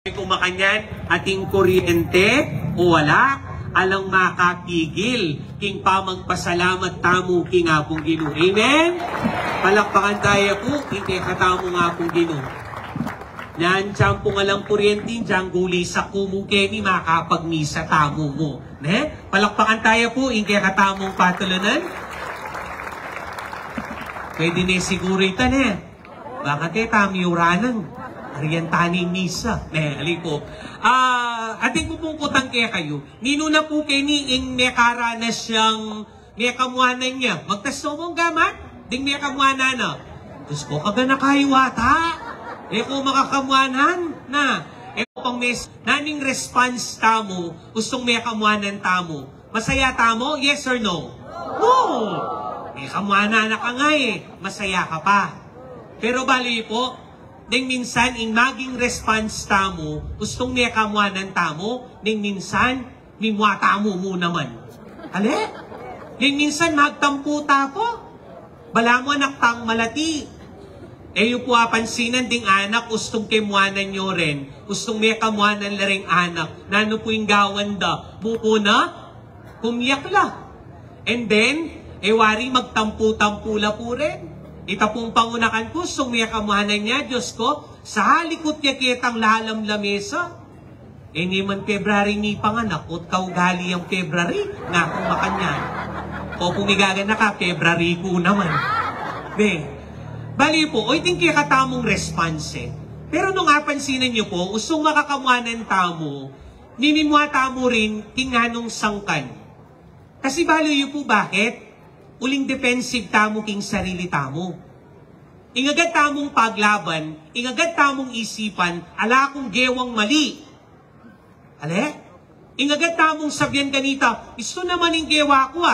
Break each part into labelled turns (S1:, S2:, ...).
S1: Kumakanyan ating kuryente o wala, alang makapigil, king pamagpasalamat tamo king apong Ginoo. Amen? Palakpakan tayo po, hindi katamo nga apong Ginoo. Yan, dyan po nga lang kuryente, dyan guli sa kumong keni, makapagmisa tamo mo. Ne? Palakpakan tayo po, hindi katamong patulunan. Pwede na siguro ito, ne? Baka kayo tamiuranan. Ariantani misa. Aliko. Ating pupungkutan kaya kayo. Nino na po kayo ni ing nekaranas siyang nekamuanan niya. Magtasto mong gamat? Ding nekamuanan na. Diyos ko, kaga na kayo ata. Kung makakamuanan na. Pang mes, naning response tamo, gustong nekamuanan tamo. Masaya tamo? Yes or no? No! Nekamuanan na ka nga masaya ka pa. Pero bali po, ding minsan, in maging response tamo, gustong niya kamuanan tamo, ding minsan, mimwa tamo mo naman. Ale? Ding minsan, magtampu tapo. Bala mo anak tang malati. Yung po apansinan ding anak, gustong kemuanan nyo rin. Gustong niya kamuanan la ring anak. Nano po yung gawan da? Buko na? Kumiyak la. And then, wari magtampu-tampu la po rin. Ita pong pangunakan ko, sumiyakamuhanan niya, Diyos ko, sa halikot niya kitang lalam lamesa. Ni man February ni panganak, at kaugali ang February, nga kung makanyan. O pumigagan na ka, February ko naman. Bali po, o iting kikatamong response Pero nung apansinan niyo po, usong makakamuhanan tamo, mimimwa tamo rin, kinganong sangkan. Kasi bali yun po, bakit? Uling defensive tamo king sarili tamo. Ingagad tamong paglaban, ingagad tamong isipan, ala kong gewang mali. Ale? Ingagad tamong sabyan ganita, isto naman yung gewa ko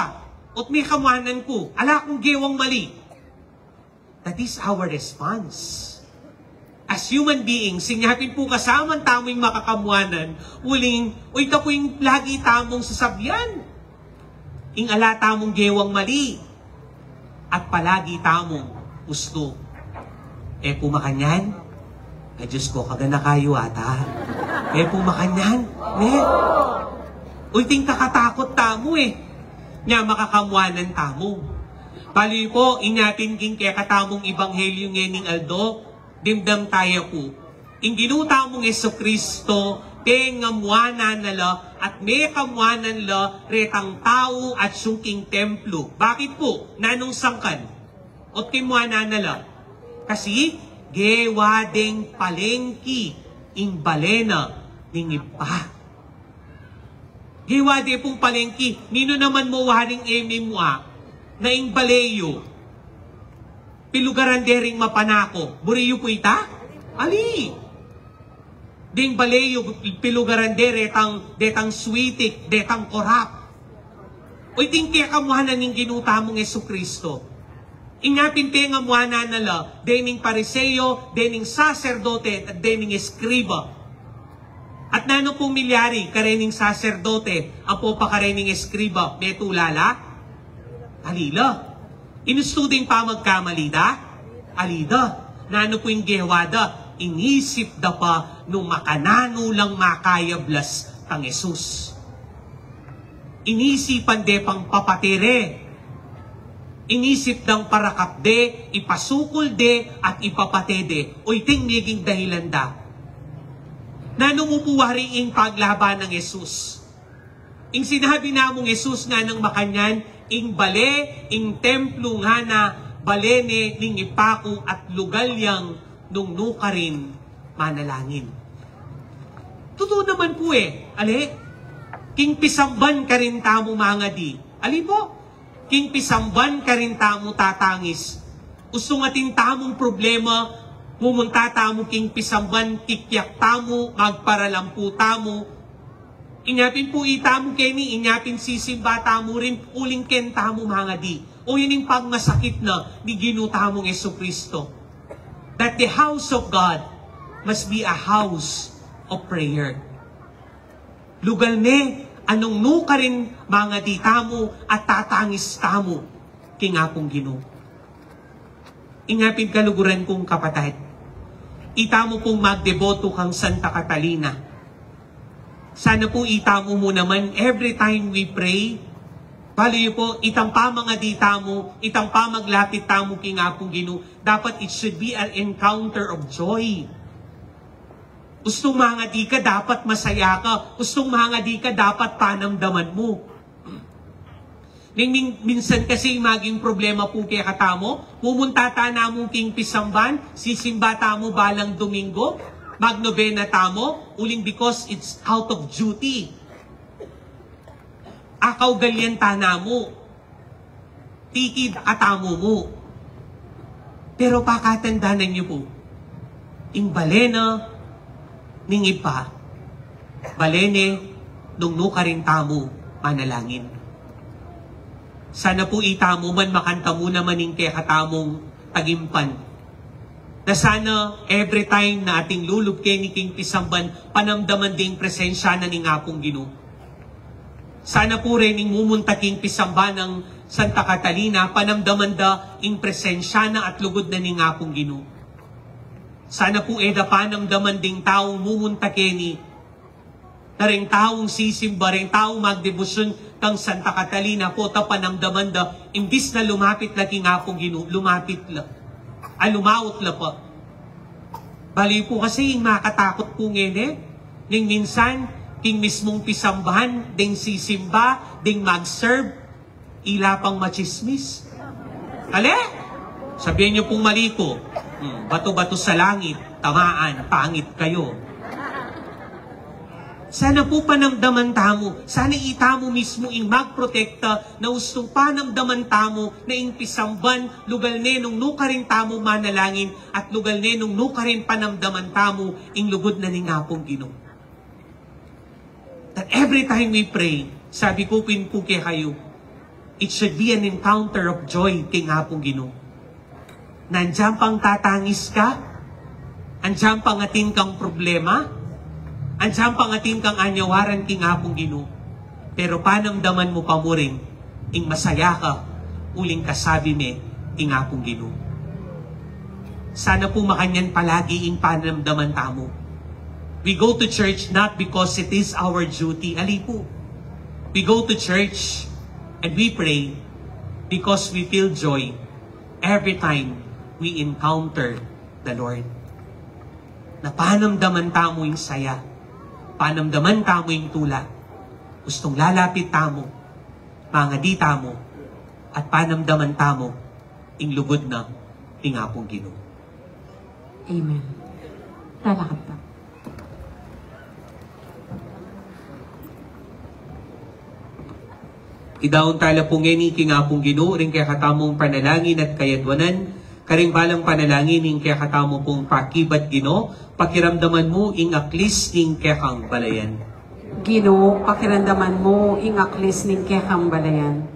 S1: ot may kamanan ko, ala kong gewang mali. That is our response. As human beings, sinyatin po kasamang tamong makakamuanan, uling, o ito po yung lagi tamong sasabyan. Ing ala tamong gewang mali at palagi tamong gusto. Pumakanyan, Diyos ko, kaga na kayo ata. Pumakanyan, ulting kakatakot tamo nga makakamuanan tamo. Bali po, inyatin king kaya katamong ibanghelyo ngening Aldo, dimdam tayo po. Ing ginutamong Jesucristo, pengamuanan nala at may kamuanan la retang tao at sungking templo. Bakit po? Nanong sangkan? Ot kimuanan nala. Kasi gewadeng palengki ing balena ning ipa. Gewade pong palengki. Nino naman mo waring emimwa na ing baleyo. Pilugaran dering mapanako. Buriyo po ita? Ali! Ding baleyo, pilugaran detang switik, detang korap. O iting kaya kamuhanan ng ginutamong Jesucristo. Ingapin pe nga muhanan nala, dening pariseyo, dening saserdote, at dening eskriba. At nano pong milyari, karening saserdote, ang po pa karening eskriba, betulala? Alila. Inustuding pa magkamalida? Alida. Nano po yung gewada? Inisip da pa nung makanano lang makayablas tang Jesus. Inisipan de pang papatire. Inisip dang parakap de, ipasukol de, at ipapatede. O iting naging dahilan da. Nanong upuwari ing paglaban ng Jesus. Ing sinabi namong Jesus nga ng makanyan, ing bale, ing templo nga na, balene, ning ipako at lugalyang nung nuka rin manalangin. Totoo naman po ale, king pisamban ka rin tamo mga di. Ali po, king pisamban ka rin tamo tatangis. Gusto nga tin tamong problema, pumunta tamo king pisamban, tikyak tamo, magparalampu tamo. Inyapin po itamo keni, inyapin sisimba tamo rin, uling ken tamo mga di. O yun yung pagmasakit na ni ginutamong Jesucristo. That the house of God must be a house of prayer. Lugal ne, anong nuka rin mga di tamo at tatangis tamo kingapong Ginoo. Ingapin kaluguran kong kapatid. itamo pong magdeboto kang Santa Catalina. Sana po itamo mo naman every time we pray. Bali po, itang pa mga ditamo, itang pa maglapit tamo king apong Ginoo. Dapat it should be an encounter of joy. Gustong mga di ka, dapat masaya ka. Gustong mga di ka, dapat panamdaman mo. Minsan kasi maging problema po kaya katamo, pumunta ta na mo king pisamban, sisimba tamo balang Domingo, magnobena tamo, uling because it's out of duty. Akaw galyan tana mo. Tikid atamo mo. Pero pakatandanan niyo po, ing balena, ning ipa, balene, nung nuka rin tamo, manalangin. Sana po itamo man, makanta mo naman ing kaya katamong tagimpan. Na sana every time na ating lulubke ni King Pisamban, panamdaman ding presensya na ni Ngapong Ginoo. Sana po rin ing mumunta King Pisamban ng Santa Catalina, panamdaman da ing presensya na at lugod na ni Ngapong Ginoo. Sana po eda panamdaman ding taong mumunta keni, na rin taong sisimba, rin taong magdebosyon kang Santa Catalina po, ta panamdaman da, imbis na lumapit la King Ngapong Ginoo, lumapit la. Lumawot la pa. Bali po kasi yung makatakot po ngene, ning minsan, king mismong pisambahan, ding sisimba, ding mag-serve, ila pang machismis. Ale? Sabihin niyo pong mali ko, bato-bato sa langit, tamaan, pangit kayo. Sana po panamdaman tamo, sana itamo mismo ing magprotekta na ustong panamdaman tamo na ing pisamban, lugal ne nung nukarin tamo manalangin at lugal ne nung nukarin panamdaman tamo ing lugod na ni Ngapong Ginoo. That every time we pray, sabi ko pinpo kay kayo, it should be an encounter of joy kay Ngapong Ginoo. Nandiyan pang tatangis ka, andiyan pang ating kang problema, andiyan pang ating kang anyawaran king Ngapong Ginoo. Pero panamdaman mo pa mo rin, ing masaya ka, uling kasabi me, king Ngapong Ginoo. Sana po makanyan palagi ing panamdaman tamo. We go to church not because it is our duty. Ali po. We go to church and we pray because we feel joy every time we encounter the Lord. Na panamdaman tamo yung saya, panamdaman tamo yung tula, gustong lalapit tamo, mga di tamo, at panamdaman tamo yung lugod na ni Ngapong Ginoo.
S2: Amen. Lalakad pa.
S1: Idaon tala po ngeni king Ngapong Ginoo, rin kaya katamong panalangin at kayadwanan, karing balang panalangin ing kaya katamo pong pakibat Ginoo, pakiramdaman mo ing aklis ning kekang balayan.
S2: Ginoo, pakiramdaman mo ing aklis ning kekang balayan.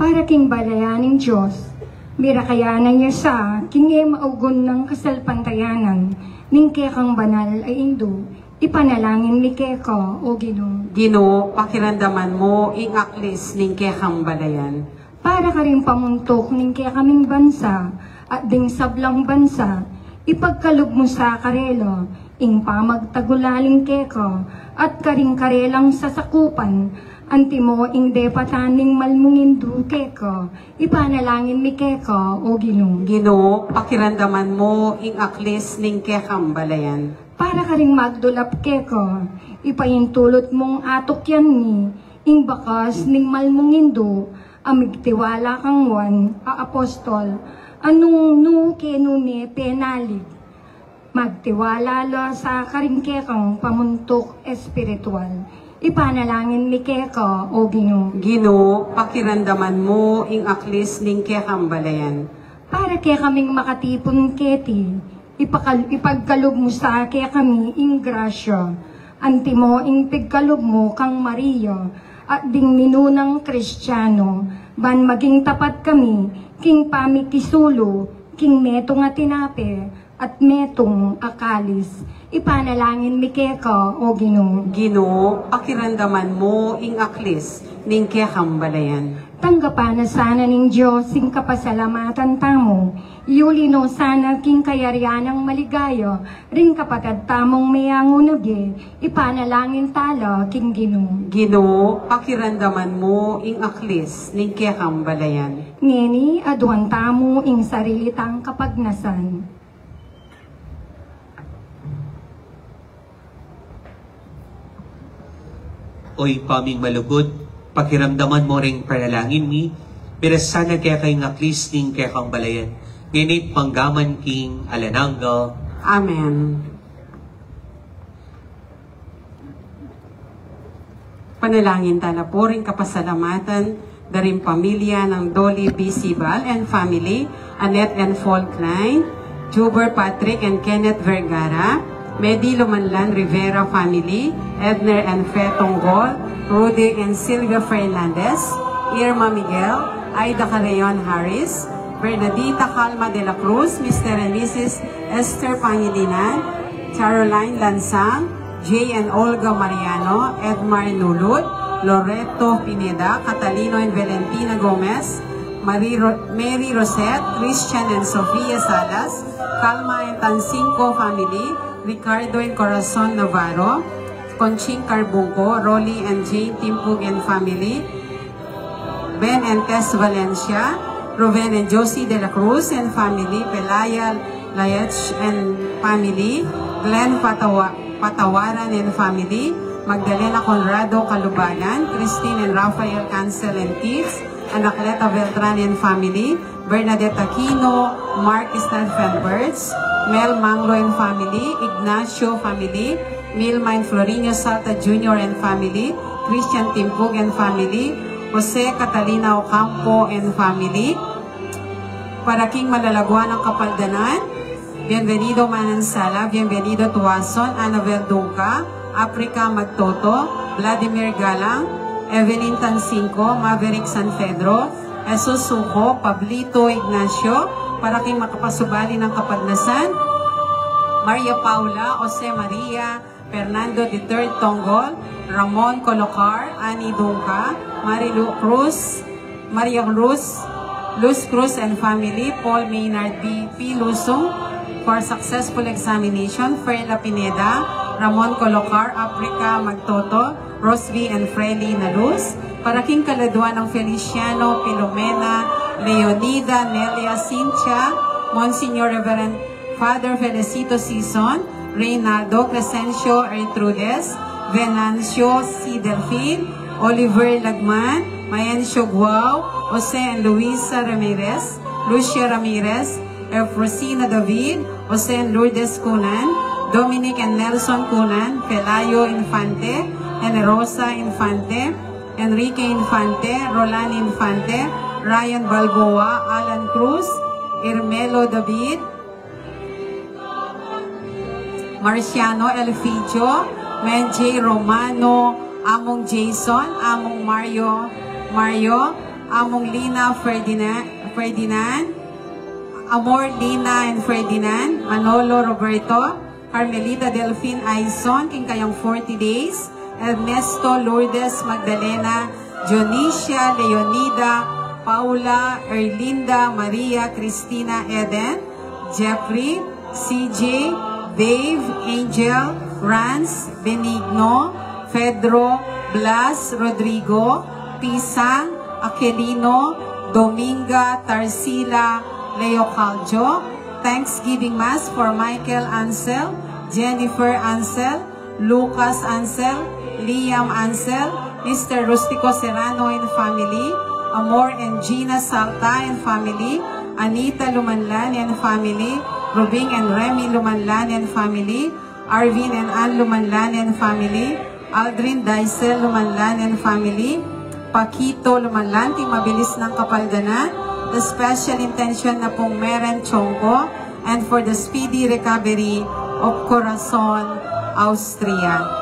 S3: Para king balayan ng Diyos, mirakayanan niya sa king maugon ng kasalpantayanan, ning kekang banal ay indo, ipanalangin ni keka o Ginoo.
S2: Ginoo, pakiramdaman mo ing aklis ning kekang balayan.
S3: Para ka rin pamuntok ning kekaming bansa, at ding sablang bansa, ipagkalog mo sa karelo, ing pamagtagulaling keko, at karing karelang sasakupan, antimo ing depataning malmungindu keko, ipanalangin mi keko o Ginoo.
S2: Ginoo, pakiramdaman mo ing aklis ning kekang balayan.
S3: Para ka ring magdulap keko, ipayintulot mong atok yan ni, ing bakas ning malmungindu, amigtiwala kang wan, apostol, anong nu kenune penalig. Magtiwala lo sa karingkekang pamuntok espiritual. Ipanalangin ni keko o Ginoo.
S2: Ginoo, pakiramdaman mo ing aklis ning kekang balayan.
S3: Para kaya kaming makatipon keti, ipagkalog mo sa kaya kami ing grasya. Antimo ing pigkalog mo kang Maria, at ding minunang Kristiyano, ban maging tapat kami, king pamikisulo, king metong atinape, at metong akalis. Ipanalangin mi keka o Ginoo.
S2: Ginoo, pakiramdaman mo ing aklis ning kekang balayan.
S3: Tanggapan na sana ning Diyos sing kapasalamatan tamo. Iulino sana king kayarian ng maligayo. Ring kapatid tamong mayangunagi. Ipanalangin tala king Ginoo.
S2: Ginoo, pakiramdaman mo ing aklis ning kekang balayan.
S3: Ngeni aduan tamo ing sarilitang kapagnasan.
S1: Oy paming malugod, pakiramdaman mo ring panalangin mi, beres sana kaya kay ngaklis ning kaya kang balayan. Nginit panggaman king alanangga.
S2: Amen. Panalangin tala po ring kapasalamatan daring pamilya ng Dolly B. Sibal and family, Annette and Faulkline, Juber Patrick and Kenneth Vergara, Medi Lumanlan Rivera family, Edner and Fe Tonggol, Rudy and Silvia Fernandez, Irma Miguel, Aida Carayon Harris, Bernadita Calma de la Cruz, Mr. and Mrs. Esther Pangilinan, Caroline Lansang, Jay and Olga Mariano, Edmar Nulud, Loreto Pineda, Catalino and Valentina Gomez, Mary Rosette, Christian and Sofia Salas, Calma and Tansinco family, Ricardo and Corazon Navarro, Conching Carbunco, Rolly and Jane Timpug and family, Ben and Tess Valencia, Ruben and Josie de la Cruz and family, Pelaya Layach and family, Glenn Patawaran and family, Magdalena Conrado Calubanan, Christine and Rafael Cancel and Kids, Anacleta Beltran and family, Bernadette Aquino, Mark Stanfenberts, Mel Manglo and family, Ignacio family, Milma and Florino Salta Jr. and family, Christian Timpug and family, Jose Catalina Ocampo and family, Paraking Malalagwan ng Kapaldanan, Bienvenido Manansala, Bienvenido Tuason, Anabel Dunca, Africa Magtoto, Vladimir Galang, Evelyn Tansinco, Maverick San Pedro, Jesus Suco, Pablito Ignacio, Paraking Makapasubali ng Kapagnasan, Maria Paula, Jose Maria, Fernando III Tonggol, Ramon Colocar, Ani Dunca, Marilu Cruz, Maria Cruz, Luz Cruz and family, Paul Maynard P. Lusong, for successful examination, Ferla Pineda, Ramon Colocar, Africa Magtoto, Rosby and Freli Naluz, Paraking Kaladuan ng Feliciano, Filomena, Leonida, Nelia, Cynthia, Monsignor Reverend Father Felicito Sison, Reynaldo Crescencio Ertrudes, Venancio C. Delfin, Oliver Lagman, Mayencio Guao, Jose and Luisa Ramirez, Lucia Ramirez, Efrosina David, Jose and Lourdes Cunan, Dominic and Nelson Cunan, Pelayo Infante, Generosa Infante, Enrique Infante, Roland Infante, Ryan Balboa, Alan Cruz, Irmelo David, Marciano Elfidio, Menjay Romano, Among Jason, Among Mario, Among Lina Ferdinand, Amor Lina and Ferdinand, Manolo Roberto, Carmelita Delfin Aison, king kayang 40 days, Ernesto Lourdes Magdalena, Jonicia Leonida, Paula Erlinda Maria Cristina Eden, Jeffrey, CJ, Dave, Angel, Rance, Benigno, Pedro, Blas, Rodrigo, Pisang, Aquilino, Dominga, Tarsila, Leo Caljo. Thanksgiving Mass for Michael Ansel, Jennifer Ansel, Lucas Ansel, Liam Ansel, Mr. Rustico Serrano and family, Amor and Gina Salta and family, Anita Lumanlan and family, Rubing and Remy Lumanlan and family, Arvin and Ann Lumanlan and family, Aldrin Daisel Lumanlan and family, Paquito Lumanlan, ting mabilis ng Kapaldanan, the special intention na pong Meren Chongko, and for the speedy recovery of Corazon, Austria.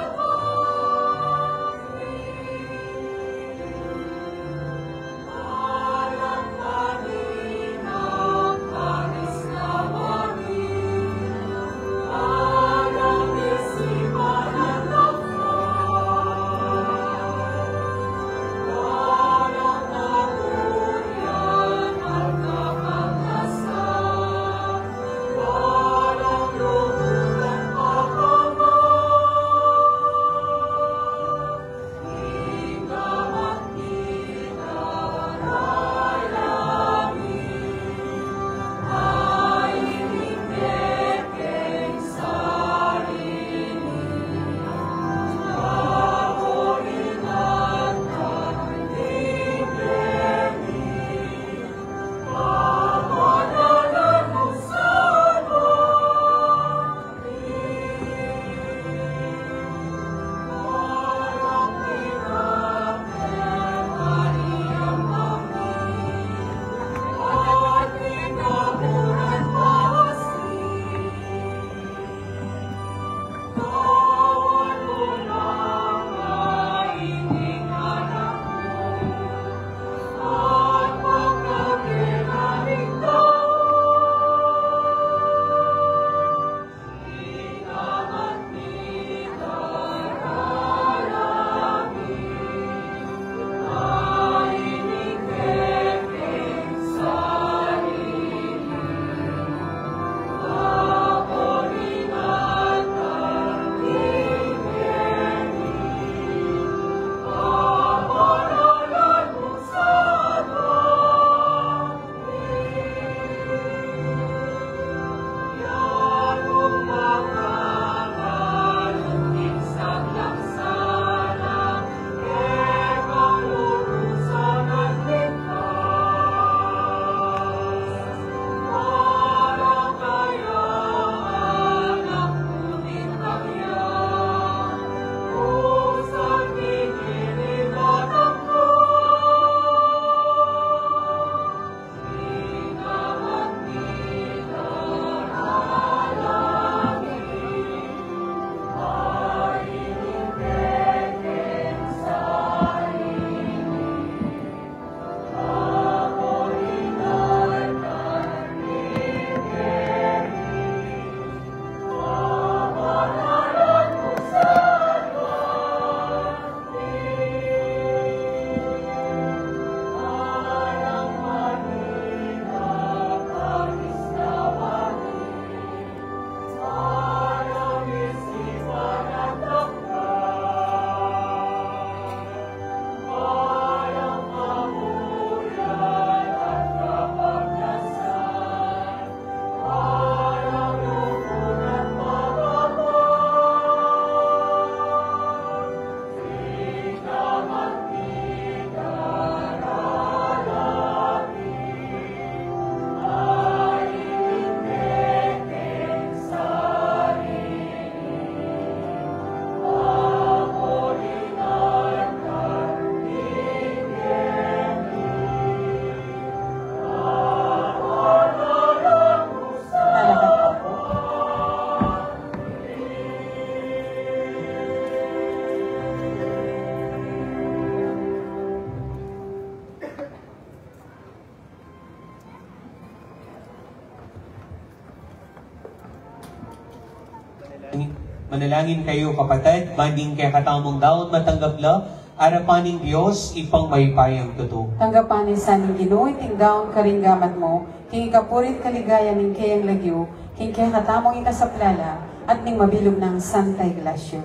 S1: Manalangin kayo kapatid, banding kaya katamong daon matanggap la, arapaning Diyos, ipang maypayang totoo.
S2: Tanggapan ni San Ginoo, iting daon karing gamat mo, king ikapurit kaligaya ning kayang lagyo, king kaya katamong ikasaplala, at ning mabilog ng Santa Iglesia.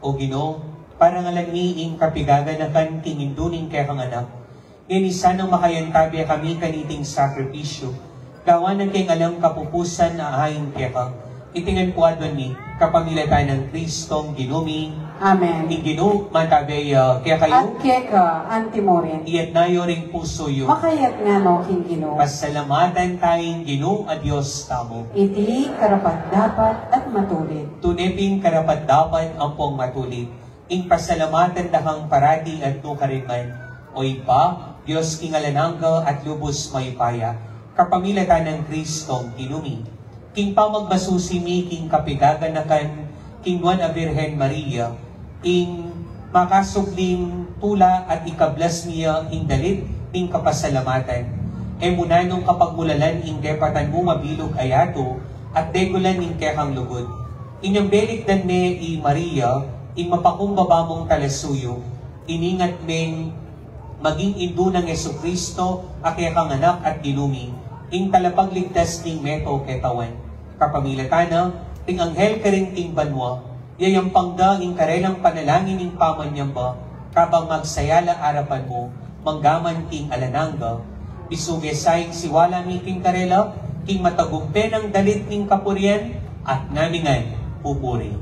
S1: O Ginoo, para nga lamiing kapigaganakan tinginduning kaya kang anak, ngayon sanang makayantabi kami kaniting sakripisyo, gawa ng kayang alam kapupusan na ahayin kaya kang, itingan po adon ni kapamilatan ng Kristong ginumi.
S2: Amen.
S1: Igino, matabi kaya kayo,
S2: At kaya ka, antimorin,
S1: iyat na ring puso yo.
S2: makayat nga no, king Ginoo.
S1: Pasalamatan tayong Ginoo at Diyos tamo.
S2: Iti karapat dapat at matulit.
S1: Tuneping karapat dapat ang pong matulit. Ing pasalamatan dahang parati at nukariman. O ipa, Diyos kingalanangga at lubos maypaya. Kapamilatan ng Kristong ginumi. King pamagbasusimi, king kapigaganakan, king Juan a Virgen Maria, ing makasubling tula at ikablas niya ing dalit, ing kapasalamatan. E munanong kapagmulalan ing depatan mo mabilog ayato, at degulan ing kekang lugod. Inyang belik dan ne i Maria, ing mapakumbaba mong talasuyo, iningat meng maging indo ng Jesucristo, akekang anak at ginumi, ing talapagligtas ning meto ketawan. Kapamilatana, ting anghel ka rin ting banwa, yayang pangda ing karelang panalangin ing pamanyang ba, kabang magsayala arapan mo, manggaman king alanangga, bisugesay siwala mi king karela, king matagumpe ng dalit ning kapurian, at namingan pupuri.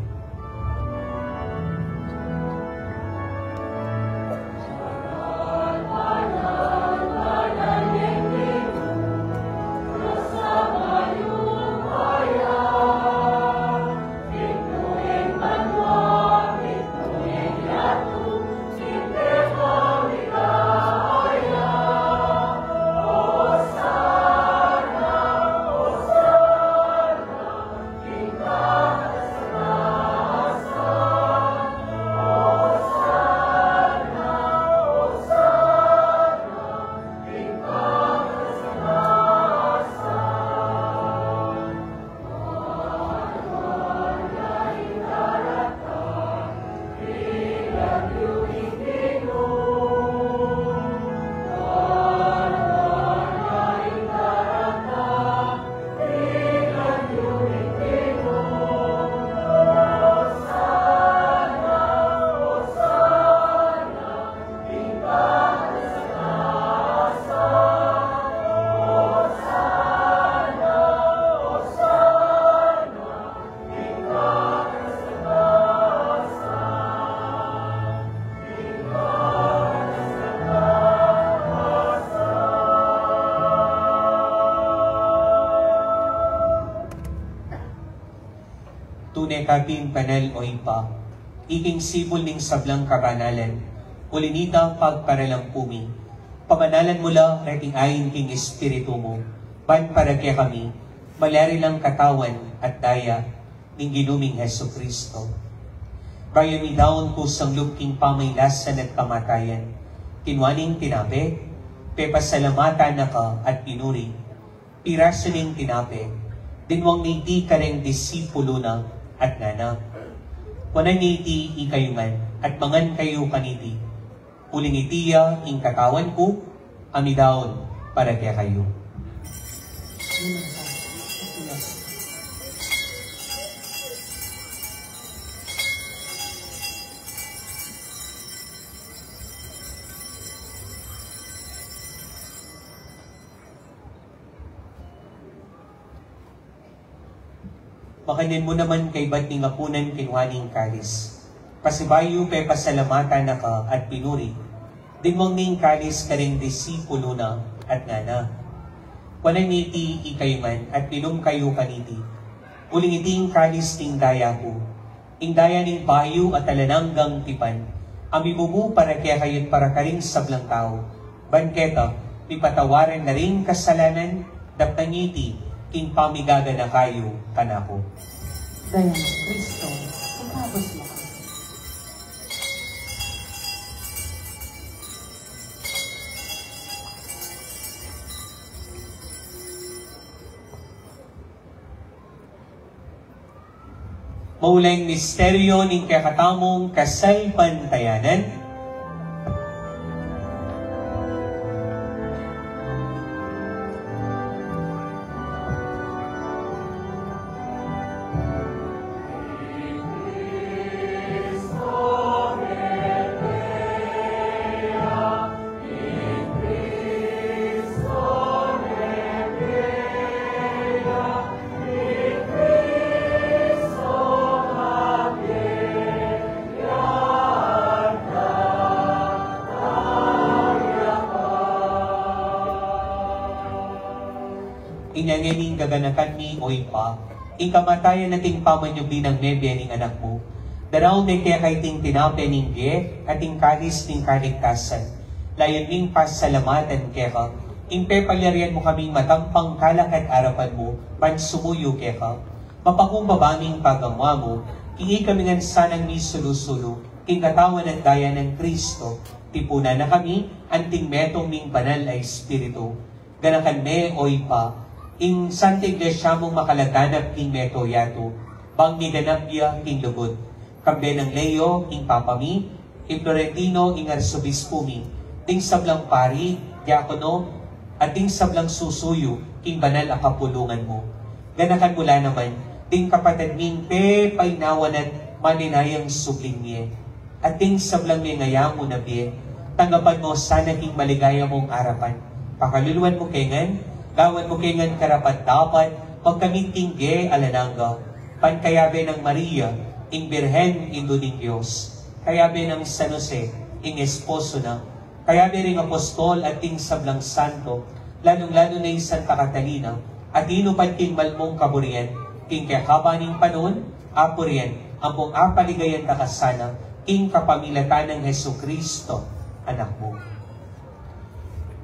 S1: Tunay kaping panel o ipa, iking sibol ning sablang kabanalan, ulinita pagparalang pumi, pamanalan mula reking ayin king espiritu mo, ban para kaya kami, malari lang katawan at daya, ning ginuming Heso Kristo. Bayan ni daon ko sang lubking pamaylasan at kamatayan, kinwaning tinape, pepasalamatan na ka at pinuri, piraso ning tinape, dinwang niti ka rin disipulo na, at nana. Wanan niti ikayungan, at mangan kayo kaniti. Uling itiya ing katawan ko, amidaon para kaya kayo. Makanin mo naman kay ba't ni ngapunan kinwaning kalis. Pasibayo pe pasalamatan na ka at pinuri. Dinmong ning kalis ka rin disipulo na at nana. Wanan niti ikayman at pinom kayo kaniti. Uling iting kalis ting daya ko. Ing daya ning bayo at talananggang tipan. Amibubu para kaya kayo't para karing sablang tao. Banketa, pipatawaran na rin kasalanan, daptangiti, king pamigaga na kayo kanako.
S2: Dayan, Kristo, pagkabos mo ka.
S1: Maulang misteryo ning kakatamong kasalpantayanan. Inyanyaning gaganakan mi oy pa, ing kamatayan nating pamanyubi ng nebya ning anak mo. Daraw may kaya kay ting tinape ning ge, at ing kalis ning kaligtasan. Layon ning pasalamatan keka, ing pepalyarian mo kaming matampang kalak at arapan mo, pansumuyo keka. Mapakumbabaming pagamwa mo, kingi kami ngan sanang mi sulusulo, king katawan at daya ng Kristo, tipuna na kami, anting metong ming banal ay Espiritu. Ganakan me oy pa, ing Santa Iglesia mong makalaganap king meto yato, bang niganap niya king lugod. Kambe ng Leo, king Papami, king Florentino, king Arsobispo mi, ting sablang pari, diakono, at ting sablang susuyo, king banal ang kapulungan mo. Ganakan mula naman, ting kapatid ming pe painawan at maninayang subling niya. At ting sablang may ngayang mo na biye, tanggapan mo sana king maligaya mong arapan. Pakaluluan mo kengan, gawan mo kengan karapat dapat, pagkaminting ge alananga, pankayabe ng Maria, ing Birhen indo ng Diyos, kayabe ng San Jose, ing esposo na, kayabe ring apostol at ing sablang santo, lalong-lalo na ing Santa Catalina, at inupan king malmong kaburian, king kakabaning panon, apurian, ampong apaligayan takasana, king kapamilatan ng Heso Kristo, anak mo.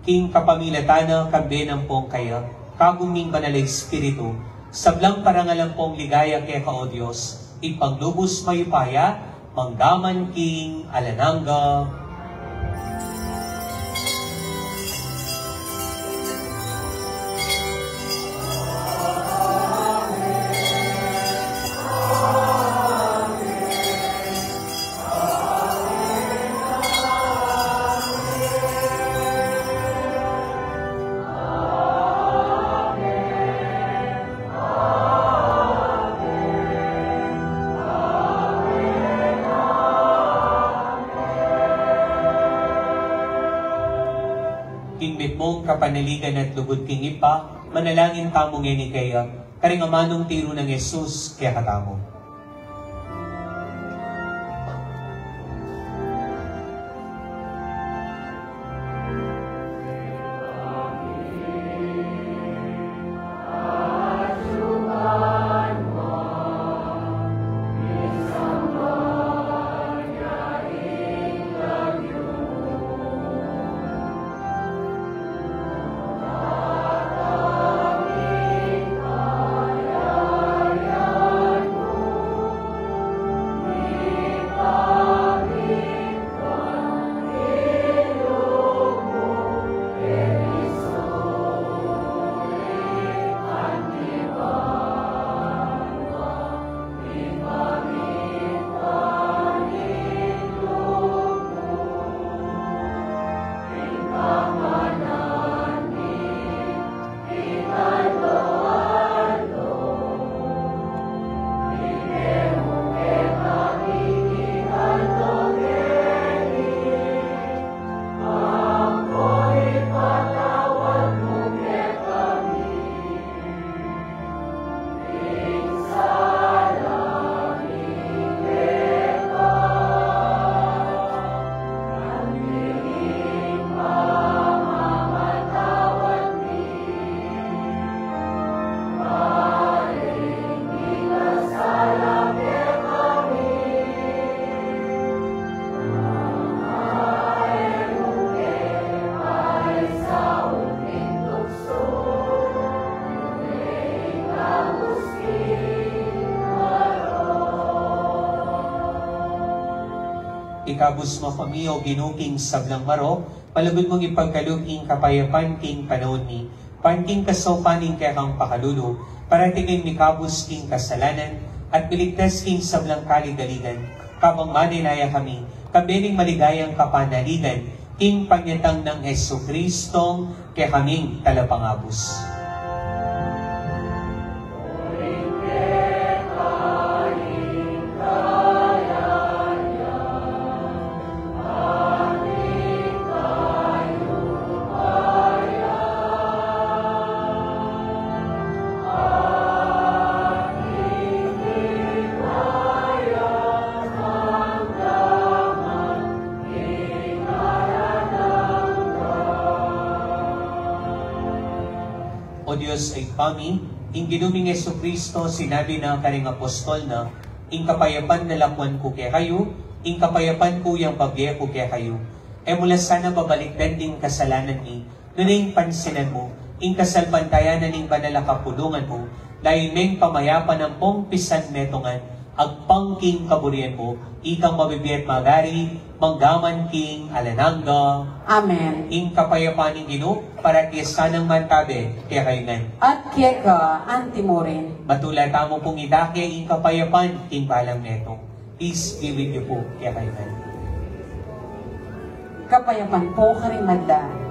S1: King kapamilatana kambe ng pong kaya, kaguming banal Espiritu, sablang parangalang pong ligaya kaya ka o Diyos, ipaglubos mayupaya, manggaman king alananga. Kapanaligan at lugod king ipa, manalangin tamong ni kaya, karingamanong tiro ng Yesus kaya katamo. Ikabus mo kami o ginuking sablang maro, palagod mong ipagkaluging kapayapan king panahon ni, panking kasopaning kaya kang pakalulo, para tingin mikabus king kasalanan, at biligtas king sablang kaligaligan, kapang manilaya kami, kabening maligayang kapanaligan, king panyatang ng Heso Kristong, kaya kaming talapangabos. O Diyos ay kami, ing ginuming Yesu Kristo, sinabi na karing apostol na, ing kapayapan na lakwan ko kaya kayo, ing kapayapan ko yung pagbiya ko kaya kayo. E mula sana babalik din kasalanan ni, nuning pansinan mo, ing kasalpantayan na ning banalakapulungan mo, dahil meng pamayapan ng pong pisan metongan, agpangking kaburian mo, ikang mabibiyat magari, manggaman king alanangga.
S2: Amen.
S1: Ing kapayapan ng Ginoo, para kiyasanang mantabe, kaya kayo nga.
S2: At keka antimorin.
S1: Matulad mo pong idake, ing kapayapan, king balang neto. Peace be with you po, kaya kayo nga.
S2: Kapayapan po karing madla.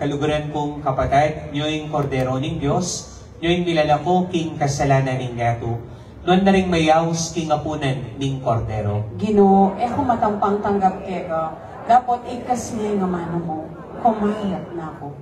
S1: Kaluguran kong kapatid, nyo'y kordero ng Diyos, nyo'y milalako king kasalanan ng gato, noon na rin mayaws king apunan ng kordero.
S2: Ginoo, matampang tanggap keka, dapat ikas niya nga mano mo, kumayat na ako.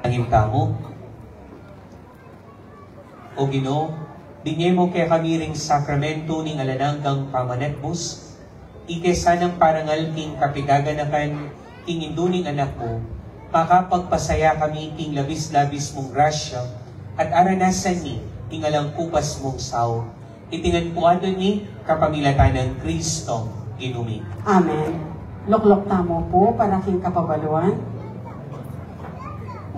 S1: Tamo. O Ginoo, dinye mo kay kami ring sakramento ning alanang kang pamanetbus, ite sanang parangal king kapigaganakan king induning anak mo, makapagpasaya kami king labis-labis mong grasya, at aranasan ni king alang kupas mong sao, itingan po ato ni kapamilatan ng Kristo, Ginumi.
S2: Amen. Luklok tamo po para king kapabaluan.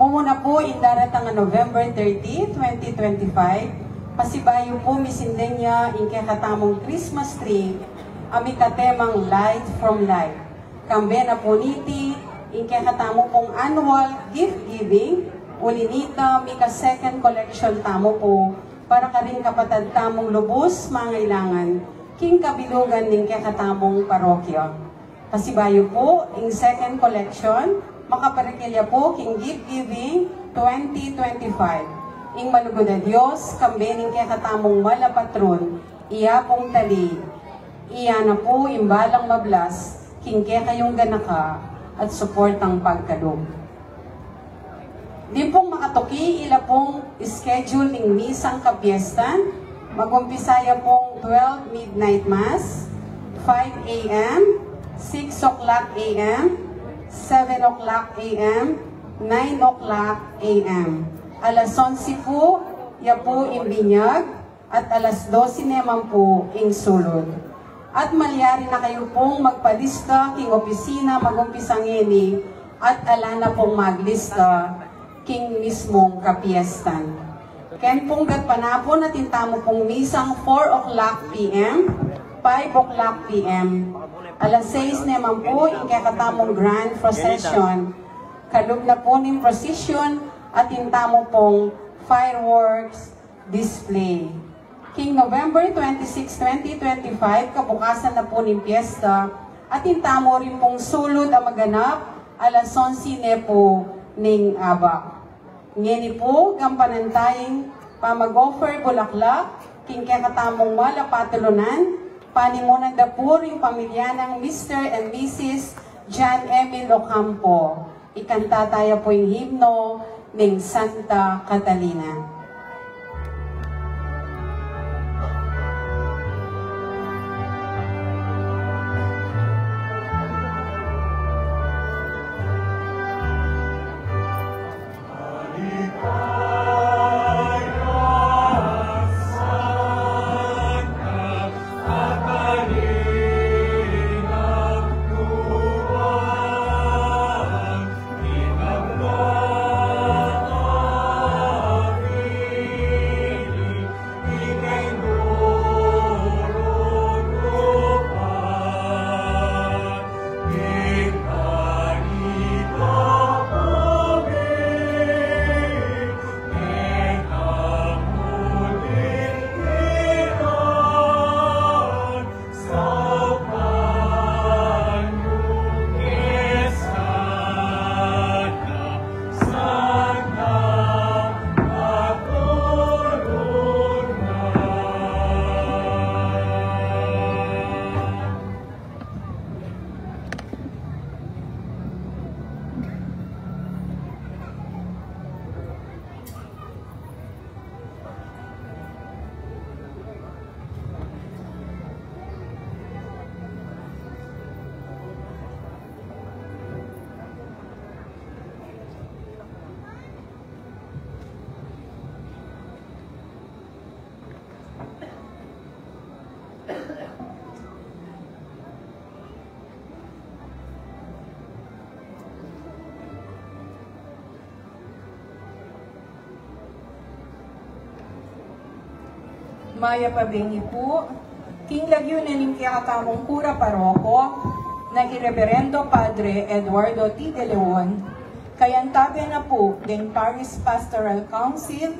S2: Mumuna po indarat ang November 30, 2025, pasibayo po misindenya in katamong Christmas tree, ami katemang Light from Life. Kambe na po niti, in katamong pong annual gift giving, ulinita mika second collection tamo po, para ka rin kapatad tamong lubos, mangailangan, king kabilugan ning katamong parokya. Pasibayo po, in second collection, makaparikilya po king gift giving 2025. Ing malugod na Diyos, kambening kaya katamong malapatron, iya pong tali, iya na po imbalang mablas, king kaya kayong ganaka, at suportang pagkalog. Di pong makatuki, ila pong schedule ning misang kapiestan, magumpisaya pong 12 midnight mass, 5 a.m., 6 o'clock a.m., 7 o'clock a.m., 9 o'clock a.m. Alas 11 po, ya po imbinyag, at alas 12 naman po ing sulod. At malyari na kayo pong magpalista king opisina magumpisang ini, at ala na pong maglista king mismong kapiestan. Ken pong gagpanapon at intamo pong misang 4 o'clock p.m., 5 o'clock p.m., alas 6 naman po, yung kakatamong grand procession. Kalug na po ng procession at intamo pong fireworks display. King November 26, 2025, kabukasan na po ng piyesta at intamo rin pong sulod ang maganap alas 11 na po ng abak. Ngeni po, gampanantaying pamag-offer bulaklak, king kakatamong malapatulunan, panimunan da po rin pamilya ng Mr. and Mrs. John Emil Ocampo. Ikanta tayo po yung himno ng Santa Catalina.
S4: Maya Pabengi po, King Lagyo na katamong Kura Paroko, ng Ireverendo Padre Eduardo T. De Leon, kayantabi na po din Paris Pastoral Council,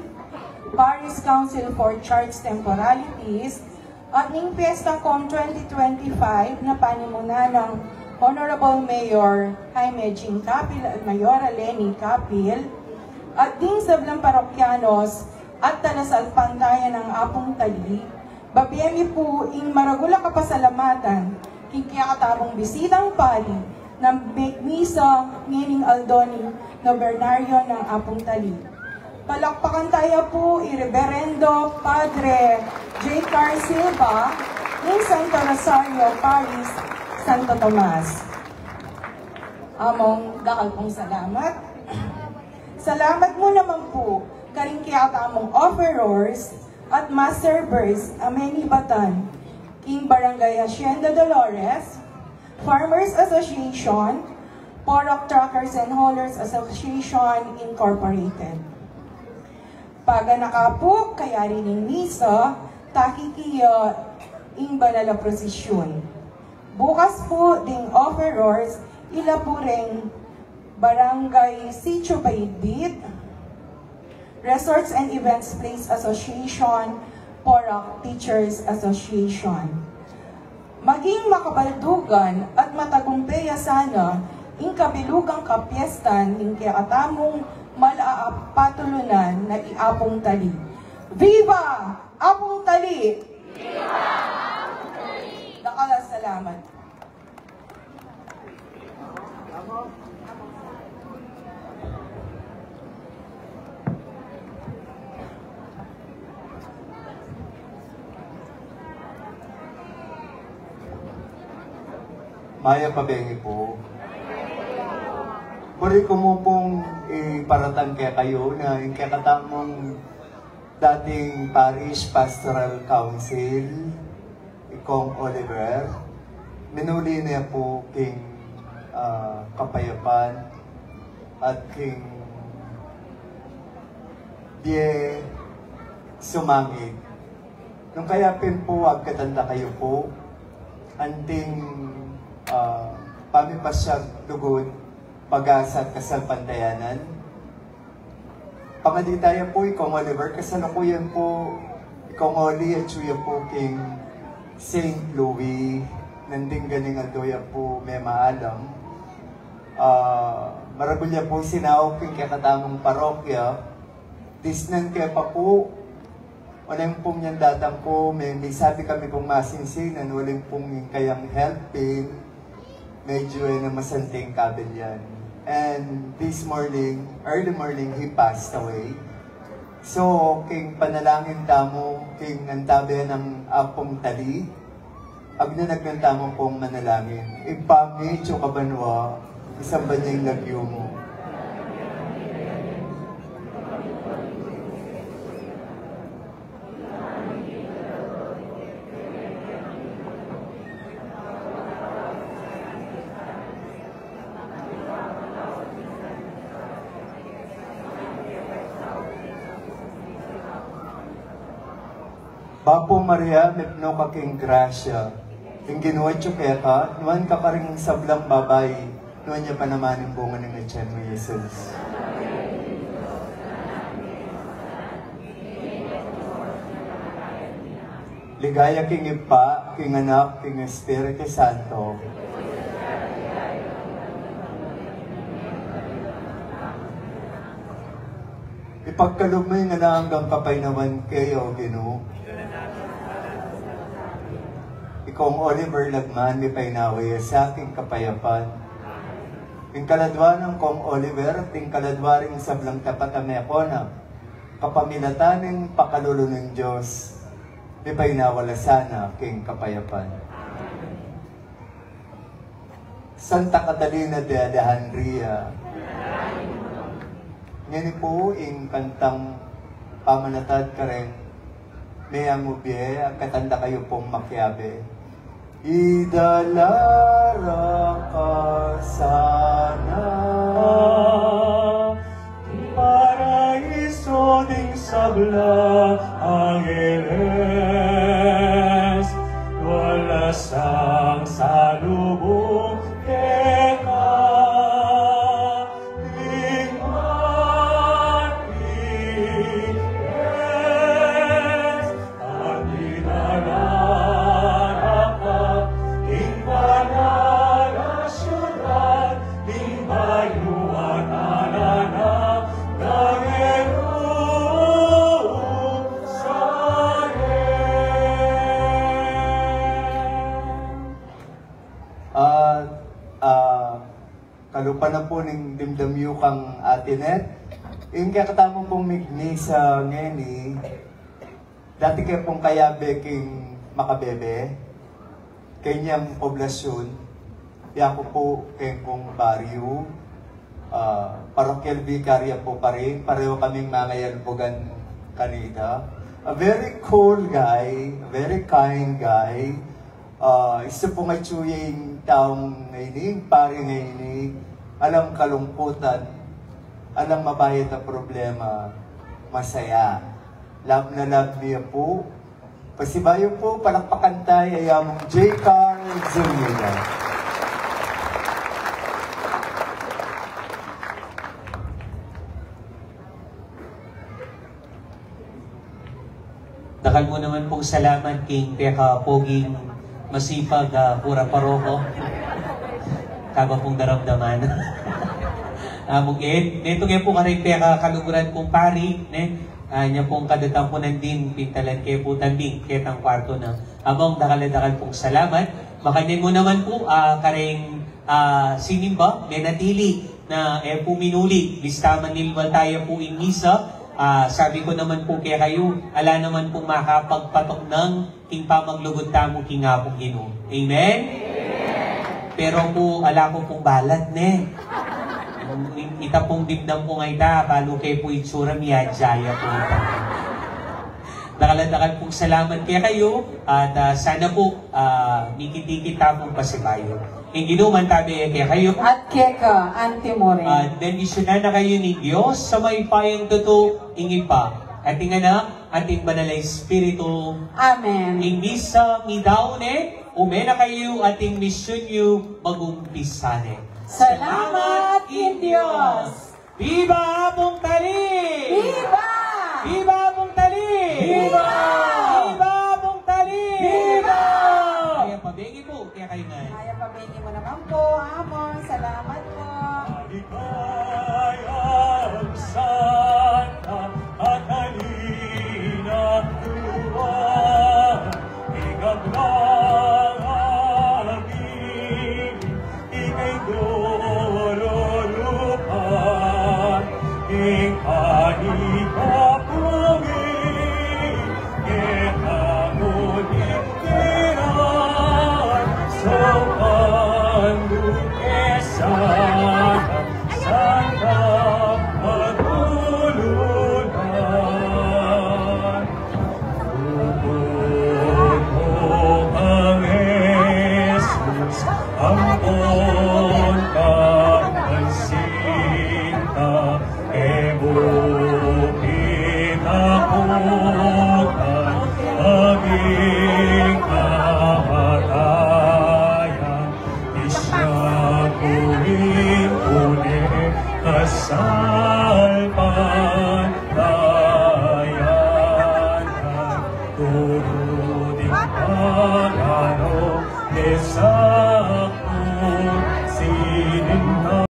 S4: Paris Council for Church Temporalities, at ng Fiesta Com 2025 na panimuna ng Honorable Mayor Jaime Jing Capil at Mayora Lenny Capil, at din sa Blang Parokyanos at talasal pantayan ng Apong Tali, babiyemi po ing maragula kapasalamatan, kikiyakatabong bisitang pali, ng Misa Ngining Aldoni Nobernaryo ng Apong Tali. Palakpakan tayo po Ireverendo Padre J. Car Silva ng Santo Rosario, Paris, Santo Tomas. Among dakal pong salamat. Salamat mo naman po karing kiyata among offerors at master servers ameni batan king Barangay Hacienda Dolores, Farmers Association, Porok Truckers and Haulers Association Incorporated. Paga nakapo kaya rin ng misa, takikiya ing banala prosesyon. Bukas po ding offerors, ila po ring Barangay Sitio Baydit, Resorts and Events Place Association, Porok Teachers Association. Maging makabaldugan at matagumpaya sana ing kabilugang kapiestan ing kiatamong malaapatulunan na iapong tali. Viva Apong Tali! Viva Apong Tali! Nakala salamat.
S5: Maya Pabengi po. Puri ko mo pong iparatang kaya kayo na yung kakatamong dating Parish Pastoral Council, Kong Oliver, minuli niya po king Kapayapan at king Die Sumangit. Nung kayapin po, agkatanda kayo po, anting pamipasyag lugod, pag-asa at kasalpantayanan. Pamaditaya po, Ikong Oliver, kasalukuyan po, Ikong Oli at suya po king St. Louis, nanding ganing adoya po may maalam. Maragulya po sinawag king kakatamong parokya, disnan kaya pa po, walang pong yan datang po, may sabi kami pong masinsinan, walang pong kayang helping, medyo na masanting kabel yan. And this morning, early morning, he passed away. So, king panalangin tamo, king nantabi ng Apong Tali, agnanag ng tamo pong manalangin. Ipami, Chokabanwa, isang banyang lagyo mo. Bapo Maria, mipno ka king grasya. Yung ginawa kaya ka, nuwan ka pa rin sablang babay, nuwan niya pa naman yung bunga ng atyan mo, Jesus. Ligaya king Ipa, king Anak, king Espiritu Santo. Ipagkalog mo yung hanggang kapainawan kayo, Ginoo. Ikong Oliver Lagman, may painaway sa aking kapayapan. Yung kaladwa ng Kong Oliver, ting kaladwa rin sablang tapat ang meakona, kapamilatan ng pakalulo ng Diyos, may painawala sana king kapayapan. Santa Catalina de Alejandria, ngayon po, yung kantang pamanatad ka rin, may amubye, katanda kayo pong makyabe. Idalara ka sana, paraiso ding sabla angeles, wala sang salubong teka. pa po ng dimdamyo kang atinet. Yung kakatamo pong migni sa ngeni, dati kayo pong kayabe king makabebe, kanyang poblasyon, yako po kayong pong baryo, parokyal vicarya po pa rin, pareho kaming mga yalbugan kanina. A very cool guy, a very kind guy. Isa po nga tsuying taong ngayon, pari ngayon, alam kalungkutan, alam mabayad na problema, masaya. Love na love niya po. Pasibayo po, palakpakan tayo, ayamong J. Carl Zuniga.
S1: Dakal mo naman pong salamat king Peka Poging masipag pura paroko. Kaba pong daramdaman. Mugit, neto ngayon po karing Peka kaluguran kong pari, niya pong kadatang po nandin, pintalan kayo po tanding, ketang kwarto na. Among dakal pong salamat. Makanin mo naman po karing sinimba, menatili na po minuli, listaman nilwal tayo po in misa. Sabi ko naman po kaya kayo, ala naman pong makapagpatok ng king pamaglugod tamo king nga pong Ginoo. Amen? Pero po, ala ko pong balat, ne. Ita pong dibdam po nga ita, kalo kayo po itsura miyadjaya po ita. Dakal pong salamat kaya kayo, at sana po, dikit-dikit pong pasibayo. Yung ginuman tabi kaya kayo.
S2: At keka, Antimore.
S1: Bendisyonan na kayo ni Diyos sa may payang totoo, ingin pa. Ating anak, ating banalay Espiritu.
S2: Amen.
S1: Ingis sa midaone, umena kayo ating misyon nyo magumpisane.
S2: Salamat, in Diyos!
S1: Viva Abong Tali!
S2: Viva!
S1: Viva Abong Tali!
S2: Viva!
S1: Viva Abong Tali!
S2: Viva!
S1: Kaya pabengi po, kaya kayo nga.
S2: Kaya pabili mo naman po, Amon. Salamat po.
S6: Maligayang Santa Catalina Tuan, ikablangagin, ikay dorolupan, ikahikapungin, ikamulikiran, so pandukesan, Santa Magulunan. Tupod mo ang Jesus, ampon ka ang sinta, ebukit aputan, aging kamatayan, isyakuling uli, kasalpan tayanan, turuding pagano,